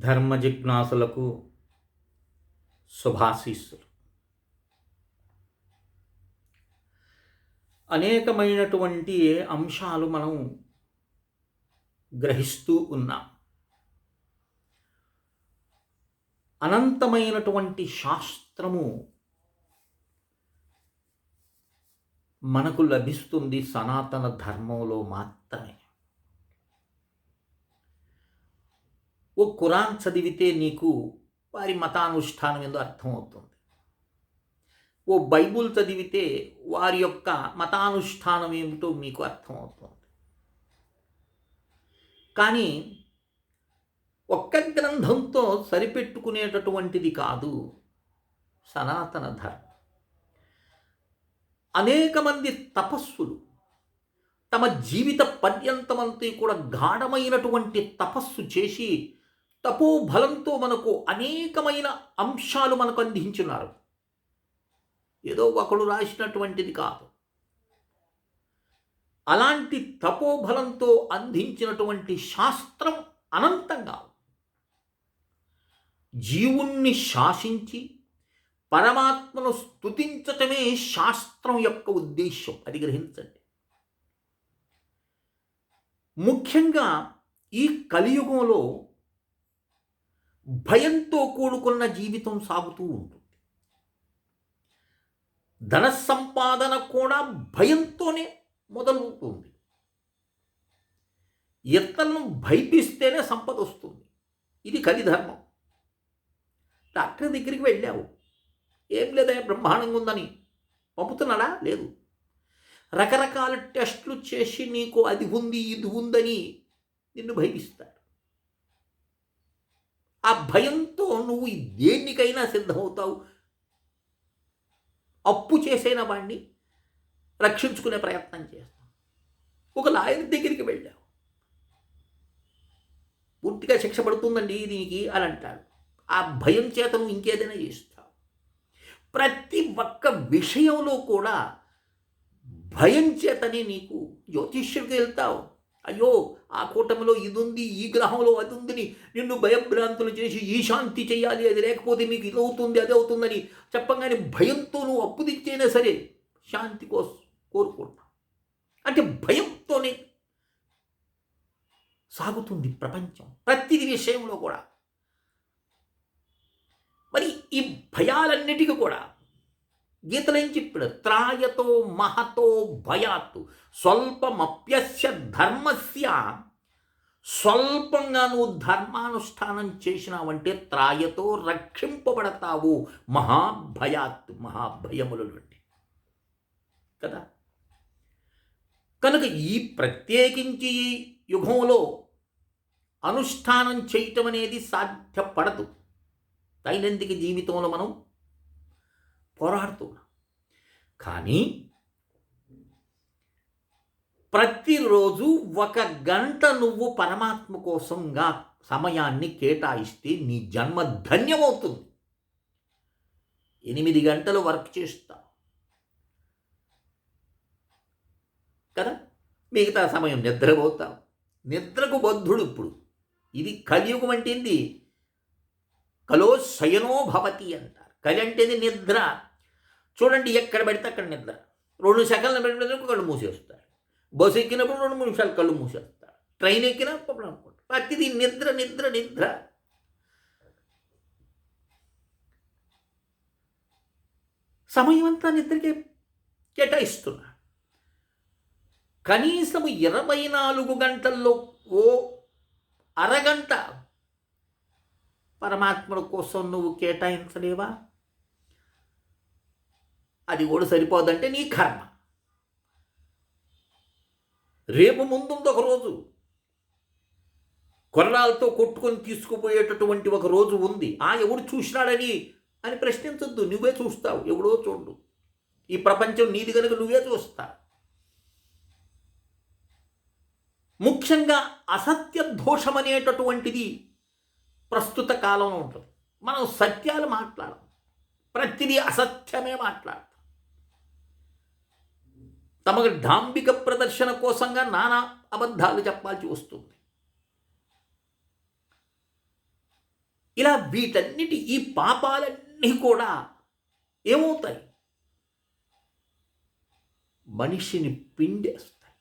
ధర్మ జిజ్ఞాసులకు శుభాశీస్సులు. అనేకమైనటువంటి అంశాలు మనం గ్రహిస్తూ ఉన్నాం. అనంతమైనటువంటి శాస్త్రము మనకు లభిస్తుంది సనాతన ధర్మంలో మాత్రమే. ఓ ఖురాన్ చదివితే నీకు వారి మతానుష్ఠానం ఏందో అర్థమవుతుంది. ఓ బైబుల్ చదివితే వారి యొక్క మతానుష్ఠానం ఏమిటో మీకు అర్థమవుతుంది. కానీ ఒక్క గ్రంథంతో సరిపెట్టుకునేటటువంటిది కాదు సనాతన ధర్మం. అనేక మంది తపస్సులు తమ జీవిత పర్యంతమంతా కూడా గాఢమైనటువంటి తపస్సు చేసి తపోబలంతో మనకు అనేకమైన అంశాలు మనకు అందించున్నారు. ఏదో ఒకడు రాసినటువంటిది కాదు. అలాంటి తపోబలంతో అందించినటువంటి శాస్త్రం అనంతంగా జీవుణ్ణి శాసించి పరమాత్మను స్తుతించటమే శాస్త్రం యొక్క ఉద్దేశం. అది గ్రహించండి. ముఖ్యంగా ఈ కలియుగంలో భయంతో కూడుకున్న జీవితం సాగుతూ ఉంటుంది. ధన సంపాదన కూడా భయంతోనే మొదలవుతుంది. ఇతరులను భయపిస్తేనే సంపద వస్తుంది. ఇది కలిధర్మం. డాక్టర్ దగ్గరికి వెళ్ళావు, ఏం లేదా బ్రహ్మాండంగా ఉందని పంపుతున్నాడా? లేదు. రకరకాల టెస్టులు చేసి నీకు అది ఉంది ఇది ఉందని నిన్ను భయపిస్తాడు. ఆ భయంతో నువ్వు దేనికైనా సిద్ధమవుతావు. అప్పు చేసైన వాడిని రక్షించుకునే ప్రయత్నం చేస్తావు. ఒక లాయర్ దగ్గరికి వెళ్ళావు, పూర్తిగా శిక్ష పడుతుందండి దీనికి అని అంటాడు. ఆ భయం చేత నువ్వు ఇంకేదైనా చేస్తావు. ప్రతి ఒక్క విషయంలో కూడా భయం చేతనే నీకు జ్యోతిష్యుడికి వెళ్తావు. అయ్యో ఆ కూటమిలో ఇది ఉంది, ఈ గ్రహంలో అది ఉందని నిన్ను భయభ్రాంతులు చేసి ఈ శాంతి చేయాలి, అది లేకపోతే మీకు ఇది అవుతుంది అది అవుతుందని చెప్పగానే భయంతో నువ్వు అప్పు తెచ్చైనా సరే శాంతి కోసం కోరుకుంటావు. అంటే భయంతోనే సాగుతుంది ప్రపంచం ప్రతి విషయంలో కూడా. మరి ఈ భయాలన్నిటికీ కూడా గీతలో ఏం చెప్పాడు? త్రాయతో మహతో భయాత్తు స్వల్పమప్యస్య ధర్మస్య. స్వల్పంగా నువ్వు ధర్మానుష్ఠానం చేసినావంటే త్రాయతో రక్షింపబడతావు మహాభయాత్తు, మహాభయముల నుండి కదా. కనుక ఈ ప్రత్యేకించి ఈ యుగంలో అనుష్ఠానం చేయటం అనేది సాధ్యపడదు. దైనందిక జీవితంలో మనం పోరాడుతున్నాం. కానీ ప్రతిరోజు 1 గంట నువ్వు పరమాత్మ కోసంగా సమయాన్ని కేటాయిస్తే నీ జన్మ ధన్యమవుతుంది. 8 గంటలు వర్క్ చేస్తావు కదా, మిగతా సమయం నిద్రపోతావు. నిద్రకు బద్ధుడు ఇప్పుడు. ఇది కలియుగం అంటే ఏంది? కలో శయనో భవతి అంటారు. కలి అంటేది నిద్ర. చూడండి, ఎక్కడ పెడితే అక్కడ నిద్ర. 2 సెకండ్లు పెడితే కళ్ళు మూసేస్తాడు. బస్సు ఎక్కినప్పుడు 2 నిమిషాలు కళ్ళు మూసేస్తాడు. ట్రైన్ ఎక్కినప్పుడు అనుకుంటాడు. ప్రతిదీ నిద్ర నిద్ర నిద్ర. సమయం అంతా నిద్రకే కేటాయిస్తున్నా. కనీసం 24 గంటల్లో ఓ అరగంట పరమాత్మల కోసం నువ్వు కేటాయించలేవా? అది కూడా సరిపోదంటే నీ కర్మ. రేపు ముందుంది ఒక రోజు. కొర్రాలతో కొట్టుకొని తీసుకుపోయేటటువంటి ఒక రోజు ఉంది. ఎవడు చూసినాడని అని ప్రశ్నించొద్దు. నువ్వే చూస్తావు, ఎవడో చూడు. ఈ ప్రపంచం నీది కనుక నువ్వే చూస్తావు. ముఖ్యంగా అసత్య దోషం అనేటటువంటిది ప్రస్తుత కాలంలో ఉంటుంది. మనం సత్యాలు మాట్లాడం, ప్రతిదీ అసత్యమే మాట్లాడతాం. తమకు డాంబిక ప్రదర్శన కోసంగా నానా అబద్ధాలు చెప్పాల్సి వస్తుంది. ఇలా వీటన్నిటి ఈ పాపాలన్నీ కూడా ఏమవుతాయి? మనిషిని పిండేస్తాయి.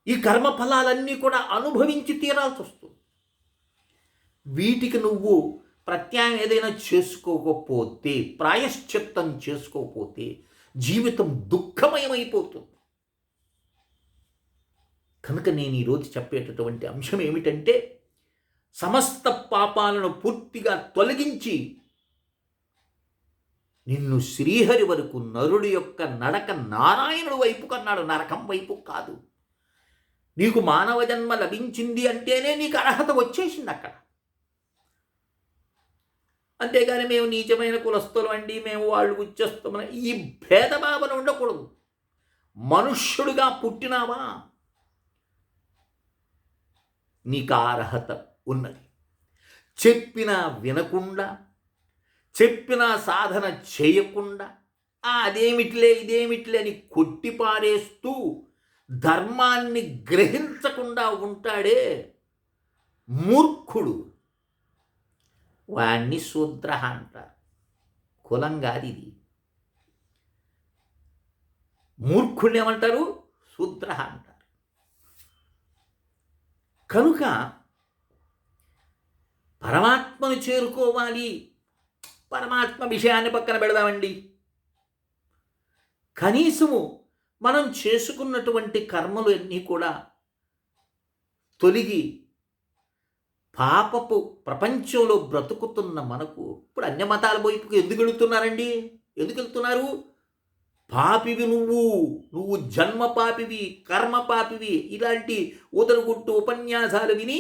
ఈ కర్మఫలాలన్నీ కూడా అనుభవించి తీరాల్సి వస్తుంది. వీటికి నువ్వు ప్రత్యాయం ఏదైనా చేసుకోకపోతే, ప్రాయశ్చిత్తం చేసుకోకపోతే జీవితం దుఃఖమయమైపోతుంది. కనుక నేను ఈరోజు చెప్పేటటువంటి అంశం ఏమిటంటే, సమస్త పాపాలను పూర్తిగా తొలగించి నిన్ను శ్రీహరి వరకు, నరుడి యొక్క నడక నారాయణుడు వైపు కన్నాడు, నరకం వైపు కాదు. నీకు మానవ జన్మ లభించింది అంటేనే నీకు అర్హత వచ్చేసింది అక్కడ. అంతేగాని మేము నీచమైన కులస్తులు అండి, మేము వాళ్ళు ఉచ్చేస్తామని ఈ భేదభావన ఉండకూడదు. మనుష్యుడుగా పుట్టినావా, నీకు అర్హత ఉన్నది. చెప్పినా వినకుండా, చెప్పినా సాధన చేయకుండా, అదేమిట్లే ఇదేమిట్లే అని కొట్టిపారేస్తూ ధర్మాన్ని గ్రహించకుండా ఉంటాడే మూర్ఖుడు, వాణ్ణి శూద్ర అంటారు. కులం కాదు ఇది. మూర్ఖుడిని ఏమంటారు? శూద్ర అంటారు. కనుక పరమాత్మను చేరుకోవాలి. పరమాత్మ విషయాన్ని పక్కన పెడదామండి. కనీసము మనం చేసుకున్నటువంటి కర్మలు అన్నీ కూడా తొలగి పాపపు ప్రపంచంలో బ్రతుకుతున్న మనకు ఇప్పుడు అన్య మతాల వైపుకు ఎందుకు వెళుతున్నారండి? ఎందుకు వెళ్తున్నారు? పాపివి నువ్వు జన్మ పాపివి, కర్మ పాపివి, ఇలాంటి ఊదరుగుట్టు ఉపన్యాసాలు విని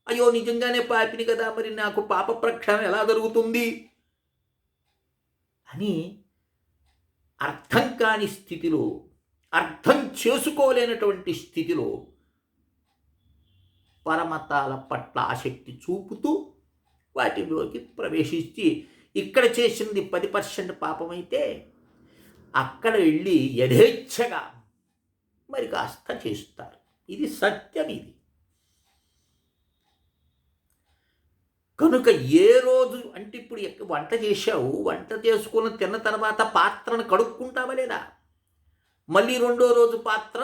అయ్యో నిజంగానే పాపిని కదా, మరి నాకు పాప ప్రక్షాళన ఎలా జరుగుతుంది అని అర్థం కాని స్థితిలో, అర్థం చేసుకోలేనటువంటి స్థితిలో పరమతాల పట్ల ఆసక్తి చూపుతూ వాటిలోకి ప్రవేశించి ఇక్కడ చేసింది 10% పాపమైతే అక్కడ వెళ్ళి యథేచ్ఛగా మరి కాస్త చేస్తారు. ఇది సత్యం. ఇది కనుక ఏ రోజు అంటే ఇప్పుడు వంట చేశావు, వంట చేసుకుని తిన్న తర్వాత పాత్రను కడుక్కుంటావా లేదా? మళ్ళీ రెండో రోజు పాత్ర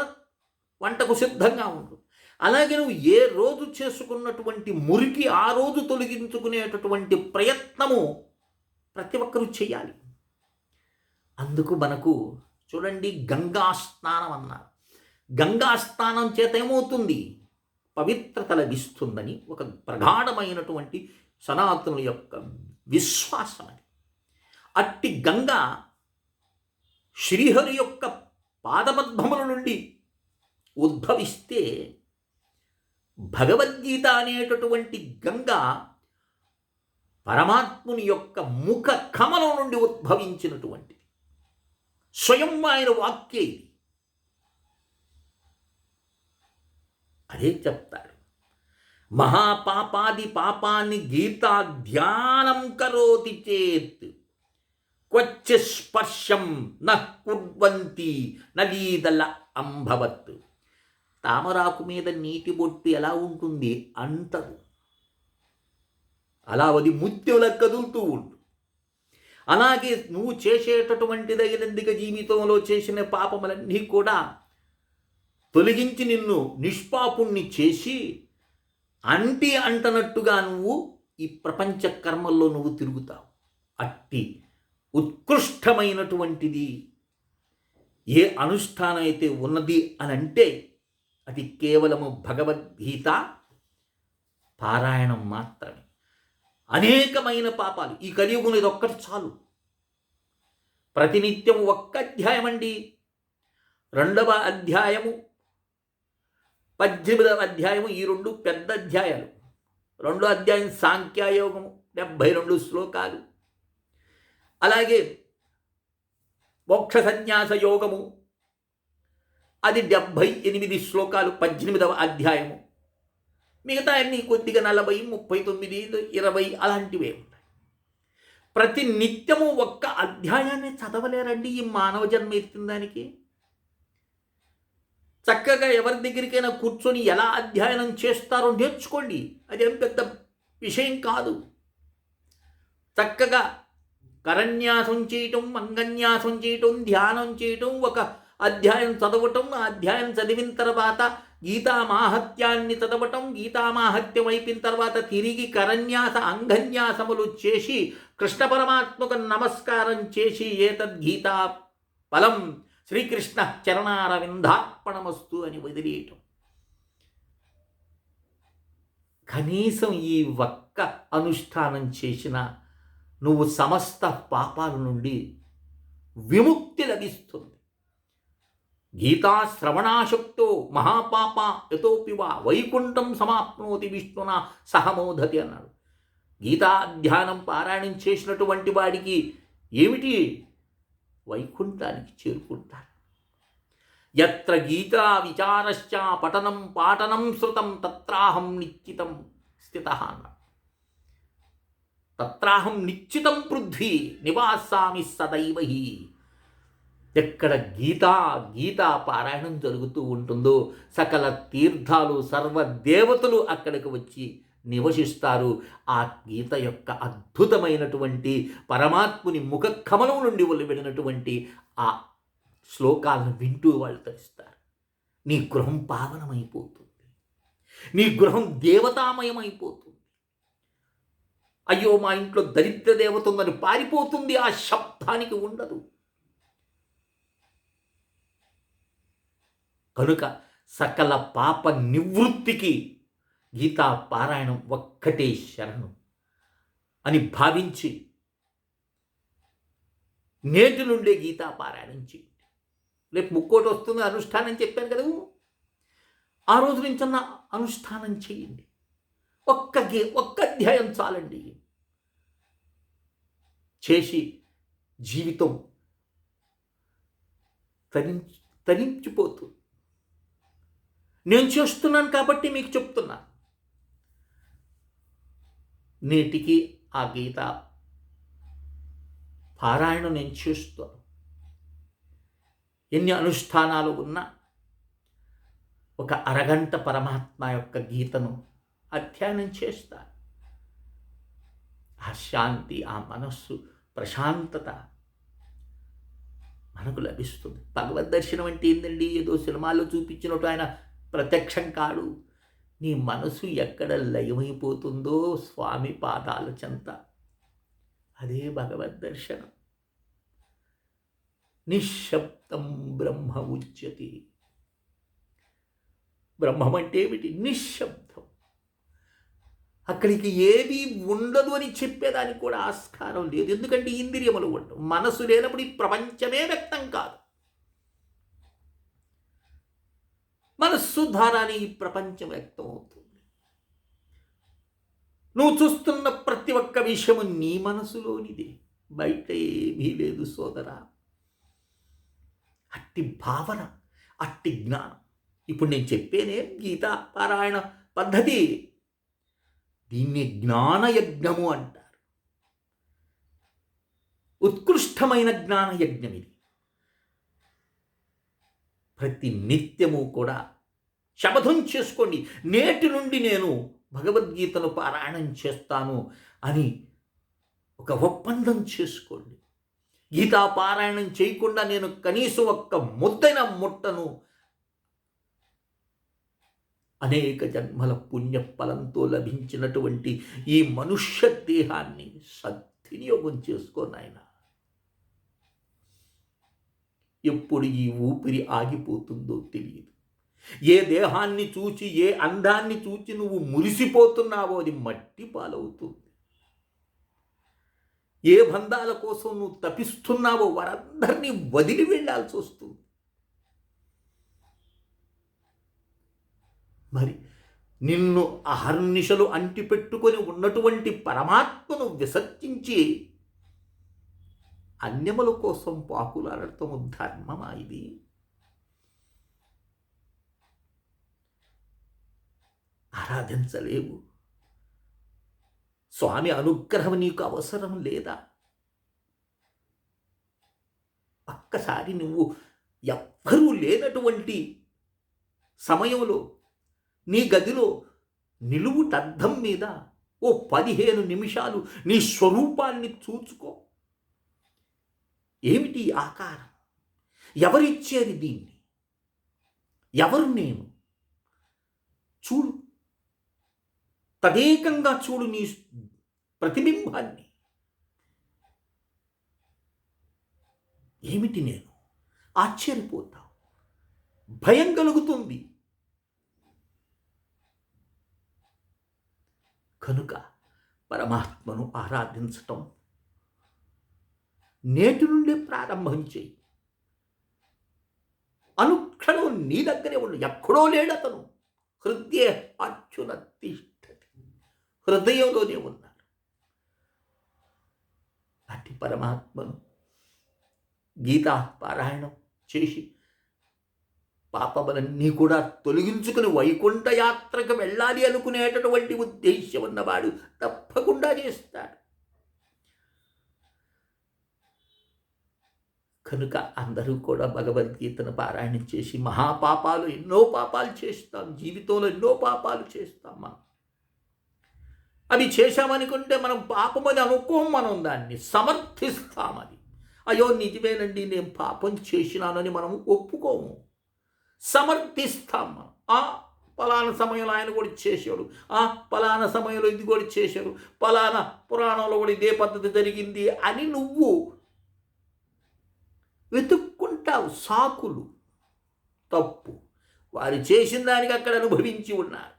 వంటకు సిద్ధంగా ఉంటుంది. అలాగే నువ్వు ఏ రోజు చేసుకున్నటువంటి మురికి ఆ రోజు తొలగించుకునేటటువంటి ప్రయత్నము ప్రతి ఒక్కరూ చేయాలి. అందుకు మనకు చూడండి, గంగా స్నానం అన్నారు. గంగా స్నానం చేత ఏమవుతుంది? పవిత్రత లభిస్తుందని ఒక ప్రగాఢమైనటువంటి సనాతనుల యొక్క విశ్వాసం. అది అట్టి గంగా శ్రీహరి యొక్క పాదపద్మముల నుండి ఉద్భవిస్తే భగవద్గీత అనేటటువంటి గంగా పరమాత్ముని యొక్క ముఖ కమలం నుండి ఉద్భవించినటువంటిది. స్వయం ఆయన వాక్యే ఇది. అదే చెప్తాడు, మహాపాపాది పాపాన్ని గీతా ధ్యానం కరోతి చేత్ క్వచ స్పర్శం నః కుర్వంతి నలీదల అంభవత్. తామరాకు మీద నీటి బొట్టు ఎలా ఉంటుంది అంటదు, అలా అది ముత్యంలా కదులుతూ ఉంటుంది. అలాగే నువ్వు చేసేటటువంటి దైనందిక జీవితంలో చేసిన పాపములన్నీ కూడా తొలగించి నిన్ను నిష్పాపుణ్ణి చేసి అంటనట్టుగా నువ్వు ఈ ప్రపంచ కర్మల్లో నువ్వు తిరుగుతావు. అట్టి ఉత్కృష్టమైనటువంటిది ఏ అనుష్ఠానం అయితే ఉన్నది అని అంటే అది కేవలము భగవద్గీత పారాయణం మాత్రమే. అనేకమైన పాపాలు ఈ కలియుగం ఇది ఒక్కటి చాలు. ప్రతినిత్యం ఒక్క అధ్యాయం అండి. 2వ అధ్యాయము 18వ అధ్యాయము, ఈ 2 పెద్ద అధ్యాయాలు. 2వ అధ్యాయం సాంఖ్యయోగము 72 శ్లోకాలు. అలాగే మోక్ష సన్యాస యోగము అది 78 శ్లోకాలు 18వ అధ్యాయము. మిగతా అన్నీ కొద్దిగా 40, 39, 20 అలాంటివే ఉంటాయి. ప్రతి నిత్యము ఒక్క అధ్యాయాన్ని చదవలేరండి ఈ మానవ జన్మ ఎత్తిన దానికి. చక్కగా ఎవరి దగ్గరికైనా కూర్చొని ఎలా అధ్యయనం చేస్తారో నేర్చుకోండి. అదేం పెద్ద విషయం కాదు. చక్కగా కరన్యాసం చేయటం, అంగన్యాసం చేయటం, ధ్యానం చేయటం, ఒక అధ్యాయం చదవటం, ఆ అధ్యాయం చదివిన తర్వాత గీతామాహత్యాన్ని చదవటం, గీతామాహత్యం అయిపోయిన తర్వాత తిరిగి కరన్యాస అంగన్యాసములు చేసి కృష్ణ పరమాత్మకు నమస్కారం చేసి ఏతద్గీతా ఫలం శ్రీకృష్ణ చరణారవిందార్పణమస్తు అని వదిలేయటం. కనీసం ఈ ఒక్క అనుష్ఠానం చేసిన నువ్వు సమస్త పాపాల నుండి విముక్తి లభిస్తుంది. గీతా శ్రవణాశక్తో మహాపాప యతోపివా వైకుంఠం సమాప్నోతి విష్ణున సహమోదతి అన్నాడు. గీతా ధ్యానం పారాయణం చేసినటువంటి వాడికి ఏమిటి? వైకుంఠానికి చేరుకుంటారు. యత్ర గీతా విచారశ్చ పఠనం పాఠనం శృతం తత్రాహం నిశ్చితం స్థితః అన్నాడు. తత్రాహం నిశ్చితం పృథ్వీ నివాసామి సదైవహి. ఎక్కడ గీతా పారాయణం జరుగుతూ ఉంటుందో సకల తీర్థాలు సర్వదేవతలు అక్కడికి వచ్చి నివసిస్తారు. ఆ గీత యొక్క అద్భుతమైనటువంటి పరమాత్ముని ముఖ కమలం నుండి వెలువడినటువంటి ఆ శ్లోకాలను వింటూ వాళ్ళు తరిస్తారు. నీ గృహం పావనమైపోతుంది, నీ గృహం దేవతామయమైపోతుంది. అయ్యో మా ఇంట్లో దరిద్ర దేవత ఉందని పారిపోతుంది, ఆ శబ్దానికి ఉండదు. కనుక సకల పాప నివృత్తికి గీతా పారాయణం ఒక్కటే శరణం అని భావించి నేటి నుండే గీతా పారాయణం చేయండి. రేపు ముక్కోటి వస్తుంది అనుష్ఠానం చెప్పాను కదా, ఆ రోజు నుంచి అన్న అనుష్ఠానం చేయండి. ఒక్క అధ్యాయం చాలండి. చేసి జీవితం తరించిపోతుంది. నేను చేస్తున్నాను కాబట్టి మీకు చెప్తున్నా. నేటికి ఆ గీత పారాయణం నేను చేస్తాను. ఎన్ని అనుష్ఠానాలు ఉన్నా ఒక అరగంట పరమాత్మ యొక్క గీతను అధ్యయనం చేస్తా. ఆ శాంతి, ఆ మనస్సు ప్రశాంతత మనకు లభిస్తుంది. భగవద్ దర్శనం అంటే ఏందండి? ఏదో సినిమాల్లో చూపించినట్టు ఆయన ప్రత్యక్షం కాడు. నీ మనసు ఎక్కడ లయమైపోతుందో స్వామి పాదాల చెంత, అదే భగవద్ దర్శనం. నిశ్శబ్దం బ్రహ్మ ఉచ్యతి. బ్రహ్మం అంటే ఏమిటి? నిశ్శబ్దం. అక్కడికి ఏది ఉండదు అని చెప్పేదానికి కూడా ఆస్కారం లేదు. ఎందుకంటే ఇంద్రియములు ఉండవు. మనసు లేనప్పుడు ఈ ప్రపంచమే వ్యక్తం కాదు. మనస్సు ద్వారానే ఈ ప్రపంచం వ్యక్తం అవుతుంది. నువ్వు చూస్తున్న ప్రతి ఒక్క విషయము నీ మనసులోనిదే, బయట ఏమీ లేదు సోదరా. అట్టి భావన, అట్టి జ్ఞానం. ఇప్పుడు నేను చెప్పేనే గీతా పారాయణ పద్ధతి. దీన్ని జ్ఞానయజ్ఞము అంటారు. ఉత్కృష్టమైన జ్ఞానయజ్ఞం ఇది. ప్రతి నిత్యము కూడా శపథం చేసుకోండి, నేటి నుండి నేను భగవద్గీతను పారాయణం చేస్తాను అని ఒక ఒప్పందం చేసుకోండి. గీతా పారాయణం చేయకుండా నేను కనీసం ఒక్క ముద్దైన ముట్టను. అనేక జన్మల పుణ్యఫలంతో లభించినటువంటి ఈ మనుష్య దేహాన్ని సద్వినియోగం చేసుకోనాయన. ఎప్పుడు ఈ ఊపిరి ఆగిపోతుందో తెలియదు. ఏ దేహాన్ని చూచి, ఏ అందాన్ని చూచి నువ్వు మురిసిపోతున్నావో అది మట్టి పాలవుతుంది. ఏ బంధాల కోసం నువ్వు తపిస్తున్నావో వారందరినీ వదిలి వెళ్ళాల్సి వస్తుంది. మరి నిన్ను అహర్నిశలు అంటిపెట్టుకొని ఉన్నటువంటి పరమాత్మను విసర్జించి అన్యముల కోసం పాకులాడటము ధర్మమా ఇది? ఆరాధించలేవు. స్వామి అనుగ్రహం నీకు అవసరం లేదా? ఒక్కసారి నువ్వు ఎవ్వరూ లేనటువంటి సమయంలో నీ గదిలో నిలువుటద్దం మీద ఓ 15 నిమిషాలు నీ స్వరూపాన్ని చూచుకో. ఏమిటి ఆకారం? ఎవరిచ్చారు దీన్ని? ఎవరు నేను? చూడు, తదేకంగా చూడు నీ ప్రతిబింబాన్ని. ఏమిటి నేను? ఆశ్చర్యపోతావు, భయం కలుగుతుంది. కనుక పరమాత్మను ఆరాధించటం నేటి నుండే ప్రారంభం చేయి. అనుక్షణం నీ దగ్గరే ఉండు. ఎక్కడో లేడతను. హృదయ అర్జున తిష్టతి, హృదయంలోనే ఉన్నాడు. అట్టి పరమాత్మను గీతా పారాయణం చేసి పాపములన్నీ కూడా తొలగించుకుని వైకుంఠ యాత్రకు వెళ్ళాలి అనుకునేటటువంటి ఉద్దేశ్యం ఉన్నవాడు తప్పకుండా చేస్తాడు. కనుక అందరూ కూడా భగవద్గీతను పారాయణం చేసి, మహాపాపాలు ఎన్నో పాపాలు చేస్తాం, జీవితంలో ఎన్నో పాపాలు చేస్తాం. మనం అవి చేశామనుకుంటే మనం పాపమని అనుకోం, మనం దాన్ని సమర్థిస్తాం. అది అయ్యో నిజమేనండి నేను పాపం చేసినానని మనం ఒప్పుకోము, సమర్థిస్తాం. మనం పలానా సమయంలో ఆయన కూడా చేశాడు, పలానా సమయంలో ఇది కూడా చేశాడు, పలానా పురాణంలో కూడా ఇదే పద్ధతి జరిగింది అని నువ్వు వెతుక్కుంటావు సాకులు. తప్పు. వారు చేసిన దానికి అక్కడ అనుభవించి ఉన్నారు.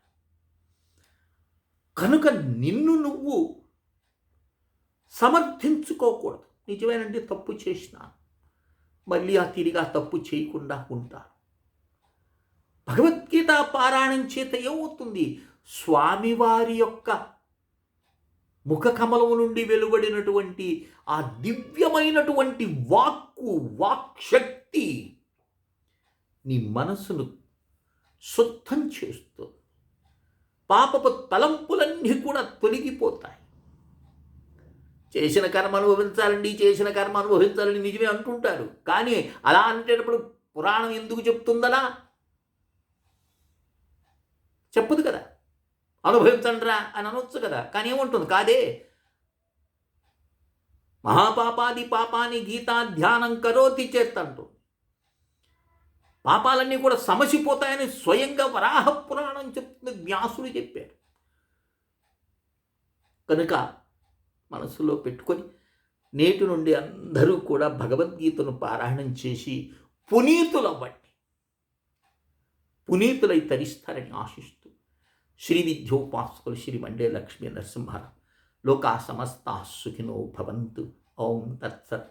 కనుక నిన్ను నువ్వు సమర్థించుకోకూడదు. నిజమేనంటే తప్పు చేసినాను, మళ్ళీ తిరిగి తప్పు చేయకుండా ఉంటాను. భగవద్గీత పారాయణం చేత ఏమవుతుంది? స్వామివారి యొక్క ముఖ కమలము నుండి వెలువడినటువంటి ఆ దివ్యమైనటువంటి వాక్శక్తి నీ మనసును శుద్ధం చేస్తూ పాపపు తలంపులన్నీ కూడా తొలగిపోతాయి. చేసిన కర్మ అనుభవించాలండి, చేసిన కర్మ అనుభవించాలని నిజమే అంటుంటారు. కానీ అలా అంటేటప్పుడు పురాణం ఎందుకు చెప్తుందనా? చెప్పదు కదా. అనుభవించండిరా అని అనొచ్చు కదా. కానీ ఏముంటుంది? కాదే. మహాపాపాది పాపాన్ని గీతా ధ్యానం కరోతి చేత్తంటూ పాపాలన్నీ కూడా సమసిపోతాయని స్వయంగా వరాహ పురాణం చెప్తుంది, వ్యాసుడు చెప్పారు. కనుక మనసులో పెట్టుకొని నేటి నుండి అందరూ కూడా భగవద్గీతను పారాయణం చేసి పునీతులవ్వండి. పునీతులై తరిస్తారని ఆశిస్తూ శ్రీ విద్యోపాసకులు శ్రీ మండే లక్ష్మీ నరసింహారావు లోకా సమస్తా సుఖినో భవంతు. ఓం తత్సత్.